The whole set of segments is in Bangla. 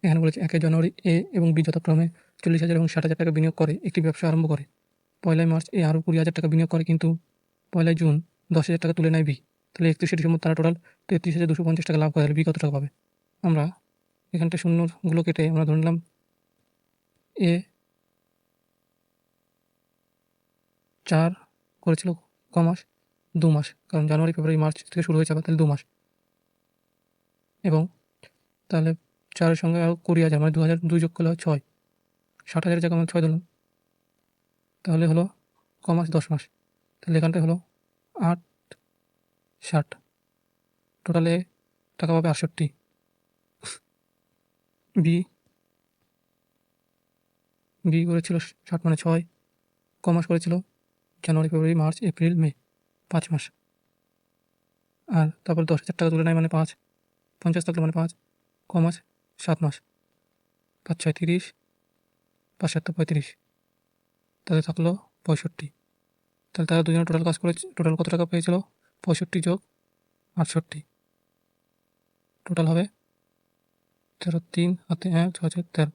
এখানে বলেছে 1 জানুয়ারি এ এবং বি যথাক্রমে 40,000 এবং 60,000 টাকা বিনিয়োগ করে একটি ব্যবসা আরম্ভ করে। 1 মার্চ এ আরও 20,000 টাকা বিনিয়োগ করে, কিন্তু 1 জুন 10,000 টাকা তুলে নেয় বি। তাহলে 31শে ডিসেম্বর তারা টোটাল 33,250 টাকা লাভ করে। তাহলে বি কত টাকা পাবে? আমরা এখানটা শূন্যগুলো কেটে আমরা ধরে নিলাম এ 4 করেছিল ক মাস? 2 মাস, কারণ জানুয়ারি, ফেব্রুয়ারি, মার্চ থেকে শুরু হয়েছে আবার, তাহলে 2 মাস। এবং তাহলে 4-এর সঙ্গে আরও 20,000 মানে 2,000 2 যোগ করলে হয় 6। 60,000 জায়গায় আমরা 6 ধরলাম, তাহলে হলো ক মাস? 10 মাস। তাহলে এখানটায় হলো 8, 60, টোটালে টাকা পাবে 68। বি বি করেছিল 60 মানে 6, ক মাস করেছিল? জানুয়ারি, ফেব্রুয়ারি, মার্চ, এপ্রিল, মে, 5 মাস। আর তারপর 10,000 টাকা তুলে নেয় মানে 5, 50 থাকলে মানে 5, ক মাস? 7 মাস। 5 6 30, 5 7 35, তাহলে থাকলো 65। তাহলে তারা দুজনে টোটাল কাজ করে টোটাল কত টাকা পেয়েছিল? 65 যোগ 68, টোটাল হবে 13, 3 হাতে 1, 6 6 13,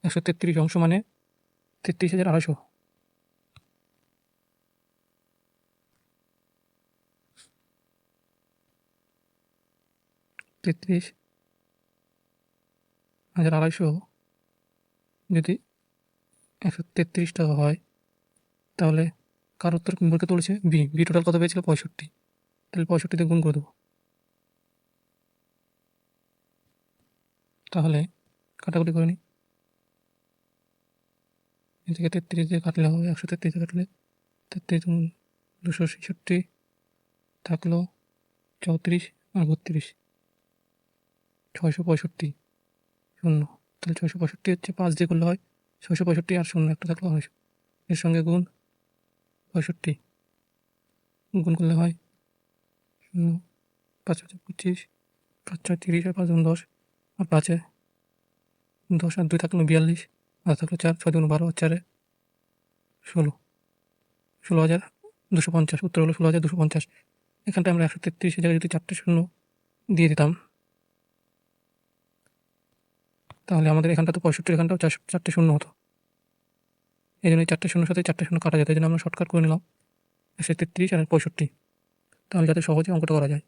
133 অংশ মানে 33,250। 33,250 যদি 133 টাকা হয়, তাহলে কার উত্তর বলতে তুলেছে? বি। বি টোটাল কত পেয়েছিল? 65। তাহলে 65 দিয়ে গুণ করে দেবো। তাহলে কাটাকুটি করে নিই। এ থেকে 33 দিয়ে কাটলে হবে 133 দিয়ে কাটলে 33 266 থাকলো 34 আর 32, 665 শূন্য। তাহলে 665 হচ্ছে 5 দিয়ে করলে হয় 665 আর শূন্য একটা থাকলো 900। এর সঙ্গে গুণ 65, গুণ করলে হয় 0, 5 5 25, 5 6 30 আর 5 10, আর 5 10 আর 2 থাকলো 42, আর থাকলো 4, 6 2 12 আর 4 16, 16,250। উত্তর হলো 16,250। এখানটা আমরা 133 জায়গায় যদি 4টে শূন্য দিয়ে দিতাম, তাহলে আমাদের এখানটা তো 65, এখানটাও 4টে শূন্য হতো। এই জন্য 4টে শূন্যর সাথে 4টে শূন্য কাটা যেত, এই জন্য আমরা শর্টকাট করে নিলাম 133 আর 65, তাহলে যাতে সহজে অঙ্কটা করা যায়।